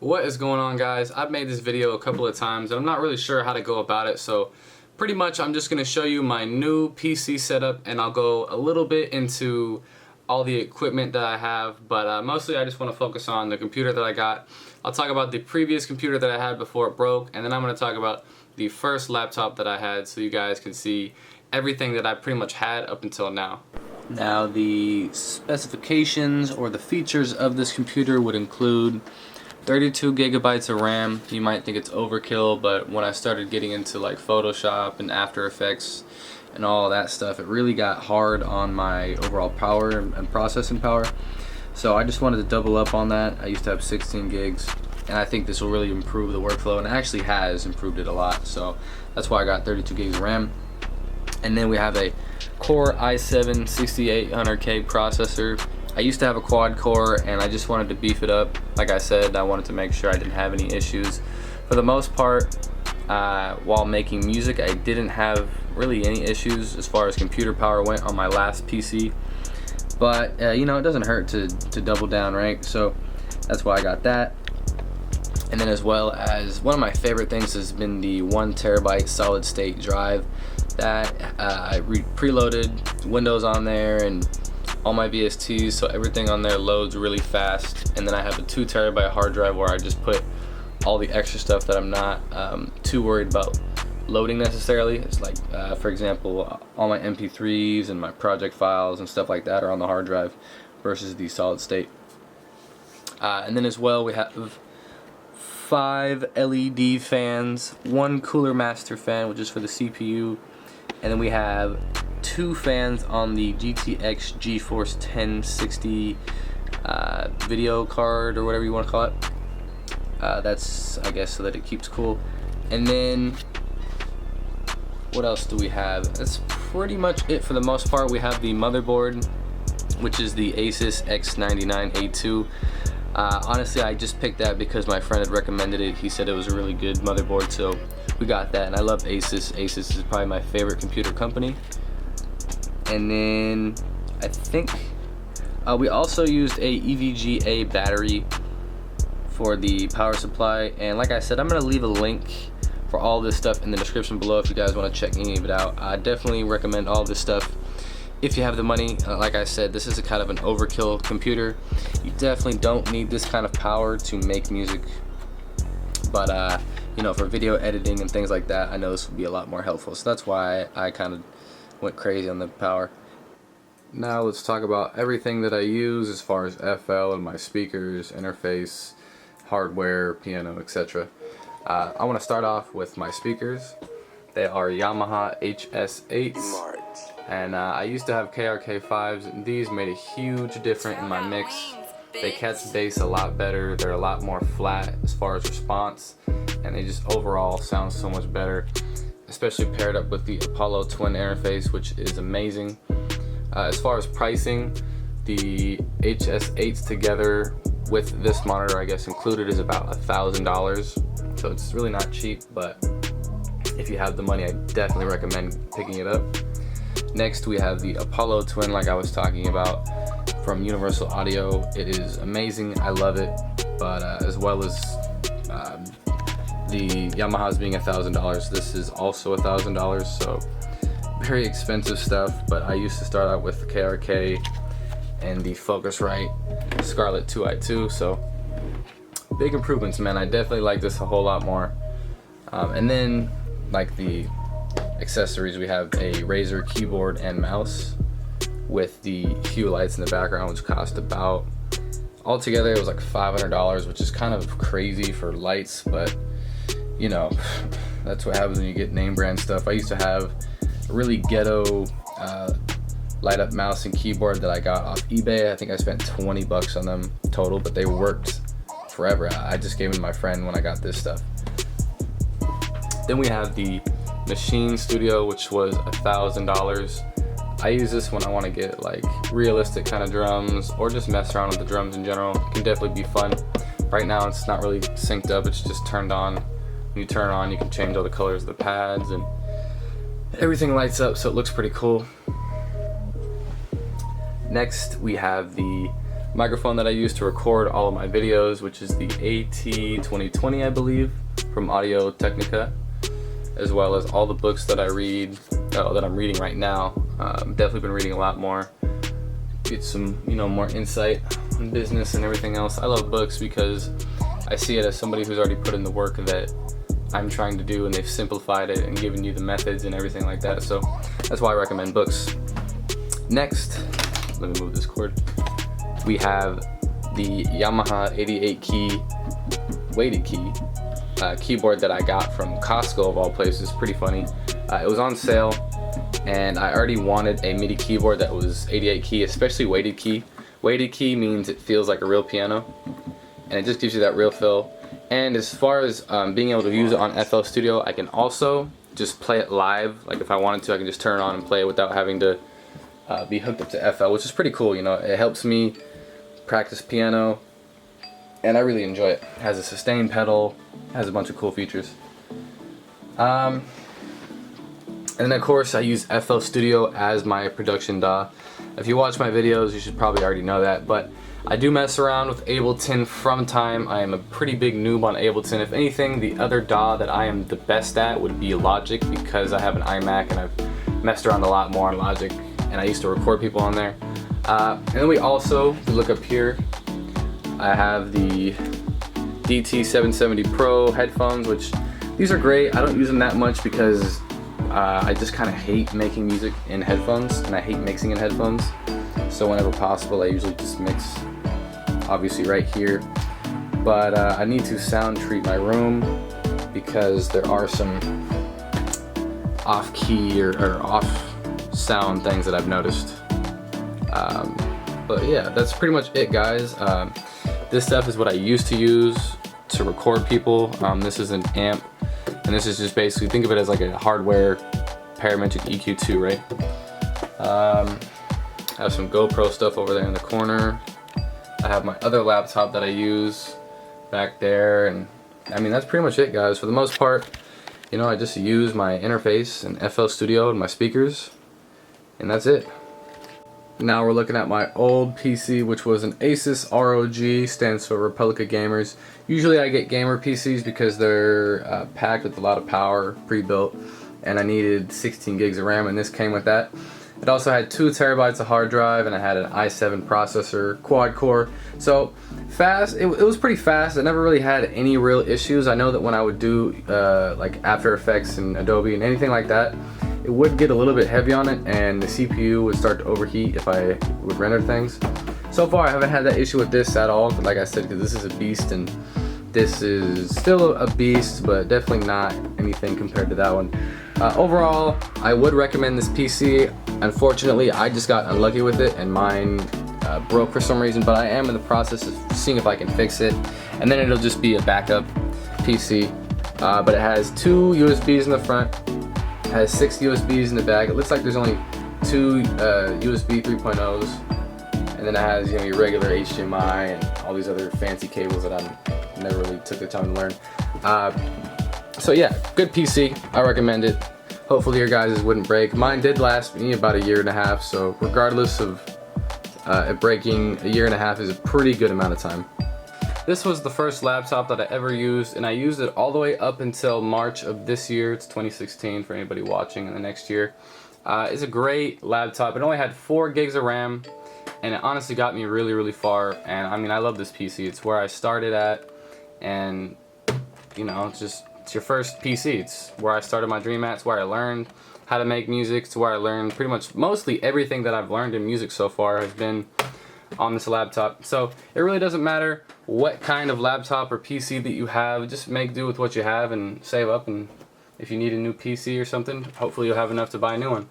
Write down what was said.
What is going on, guys? I've made this video a couple of times and I'm not really sure how to go about it, so pretty much I'm just going to show you my new PC setup and I'll go a little bit into all the equipment that I have, but mostly I just want to focus on the computer that I got. I'll talk about the previous computer that I had before it broke, and then I'm going to talk about the first laptop that I had so you guys can see everything that I pretty much had up until now. Now, the specifications or the features of this computer would include 32 gigabytes of RAM. You might think it's overkill, but when I started getting into like Photoshop and After Effects and all of that stuff, it really got hard on my overall power and processing power. So I just wanted to double up on that. I used to have 16 gigs, and I think this will really improve the workflow, and it actually has improved it a lot. So that's why I got 32 gigs of RAM. And then we have a Core i7 6800K processor. I used to have a quad core and I just wanted to beef it up. Like I said, I wanted to make sure I didn't have any issues. For the most part, while making music, I didn't have really any issues as far as computer power went on my last PC. But you know, it doesn't hurt to double down, right? So that's why I got that. And then, as well as, one of my favorite things has been the 1 terabyte solid state drive that I preloaded Windows on there and all my VSTs, so everything on there loads really fast. And then I have a 2 terabyte hard drive where I just put all the extra stuff that I'm not too worried about loading necessarily. It's like, for example, all my MP3s and my project files and stuff like that are on the hard drive versus the solid state. And then as well, we have 5 LED fans, 1 Cooler Master fan, which is for the CPU, and then we have 2 fans on the GTX GeForce 1060 video card, or whatever you want to call it. That's, I guess, so that it keeps cool. And then what else do we have? That's pretty much it for the most part. We have the motherboard, which is the Asus X99A2. Honestly, I just picked that because my friend had recommended it. He said it was a really good motherboard, so we got that. And I love Asus. Asus is probably my favorite computer company. And then I think we also used a EVGA battery for the power supply. And like I said, I'm going to leave a link for all this stuff in the description below if you guys want to check any of it out. I definitely recommend all this stuff if you have the money. Like I said, this is a kind of an overkill computer. You definitely don't need this kind of power to make music, but you know, for video editing and things like that, I know this would be a lot more helpful. So that's why I kind of went crazy on the power. Now let's talk about everything that I use as far as FL and my speakers, interface, hardware, piano, etc. I want to start off with my speakers. They are Yamaha HS8s. And I used to have KRK5s, and these made a huge difference in my mix. They catch bass a lot better, they're a lot more flat as far as response, and they just overall sound so much better, especially paired up with the Apollo Twin interface, which is amazing. As far as pricing, the HS8s together with this monitor, I guess included, is about $1,000, so it's really not cheap, but if you have the money, I definitely recommend picking it up. Next, we have the Apollo Twin, like I was talking about, from Universal Audio. It is amazing, I love it, but as well as the Yamaha's being $1,000, this is also $1,000, so very expensive stuff. But I used to start out with the KRK and the Focusrite Scarlett 2i2, so big improvements, man. I definitely like this a whole lot more. And then, like the accessories, we have a Razer keyboard and mouse with the hue lights in the background, which cost about, altogether it was like $500, which is kind of crazy for lights, but you know, that's what happens when you get name brand stuff. I used to have a really ghetto light up mouse and keyboard that I got off eBay. I think I spent 20 bucks on them total, but they worked forever. I just gave them to my friend when I got this stuff. Then we have the Machine Studio, which was $1,000. I use this when I want to get like realistic kind of drums, or just mess around with the drums in general. It can definitely be fun. Right now it's not really synced up, it's just turned on. When you turn it on, you can change all the colors of the pads and everything lights up, so it looks pretty cool. Next we have the microphone that I use to record all of my videos, which is the AT2020, I believe, from Audio Technica, as well as all the books that I read, that I'm reading right now. Definitely been reading a lot more. Get some, more insight on business and everything else. I love books because I see it as somebody who's already put in the work that I'm trying to do, and they've simplified it and given you the methods and everything like that. So that's why I recommend books. Next, let me move this cord. We have the Yamaha 88 key weighted key keyboard that I got from Costco of all places. Pretty funny. It was on sale, and I already wanted a MIDI keyboard that was 88 key, especially weighted key. Weighted key means it feels like a real piano, and it just gives you that real feel. And as far as being able to use it on FL Studio, I can also just play it live. Like if I wanted to, I can just turn it on and play it without having to be hooked up to FL, which is pretty cool. It helps me practice piano, and I really enjoy it. It has a sustain pedal, has a bunch of cool features. And then of course I use FL Studio as my production DAW. If you watch my videos, you should probably already know that, but I do mess around with Ableton from time. I am a pretty big noob on Ableton. If anything, the other DAW that I am the best at would be Logic, because I have an iMac and I've messed around a lot more on Logic, and I used to record people on there. And then we also, if you look up here, I have the DT770 Pro headphones, which these are great. I don't use them that much because I just kind of hate making music in headphones, and I hate mixing in headphones. So whenever possible, I usually just mix, obviously right here. But I need to sound treat my room because there are some off-key or off-sound things that I've noticed. But yeah, that's pretty much it, guys. This stuff is what I used to use to record people. This is an amp, and this is just basically, think of it as like a hardware parametric EQ2, right? I have some GoPro stuff over there in the corner. I have my other laptop that I use back there, and I mean, that's pretty much it, guys. For the most part, I just use my interface and FL Studio and my speakers, and that's it. Now we're looking at my old PC, which was an Asus ROG, stands for Replica Gamers. Usually I get gamer PCs because they're packed with a lot of power, pre-built, and I needed 16 gigs of RAM, and this came with that. It also had 2 terabytes of hard drive, and I had an i7 processor, quad core. So fast, it was pretty fast. I never really had any real issues. I know that when I would do like After Effects and Adobe and anything like that, it would get a little bit heavy on it, and the CPU would start to overheat if I would render things. So far I haven't had that issue with this at all, but like I said, because this is a beast, and this is still a beast, but definitely not anything compared to that one. Overall, I would recommend this PC. Unfortunately, I just got unlucky with it, and mine broke for some reason, but I am in the process of seeing if I can fix it, and then it'll just be a backup PC. But it has 2 USBs in the front, it has 6 USBs in the back. It looks like there's only 2 USB 3.0s, and then it has your regular HDMI and all these other fancy cables that I never really took the time to learn. So yeah, good PC. I recommend it. Hopefully your guys' wouldn't break. Mine did last me about 1.5 years, so regardless of it breaking, 1.5 years is a pretty good amount of time. This was the first laptop that I ever used, and I used it all the way up until March of this year. It's 2016 for anybody watching in the next year. It's a great laptop. It only had 4 gigs of RAM, and it honestly got me really, really far. And I mean, I love this PC. It's where I started at, and it's your first PC. It's where I started my dream at. It's where I learned how to make music. It's where I learned pretty much mostly everything that I've learned in music so far has been on this laptop. So it really doesn't matter what kind of laptop or PC that you have. Just make do with what you have and save up, and if you need a new PC or something, hopefully you'll have enough to buy a new one.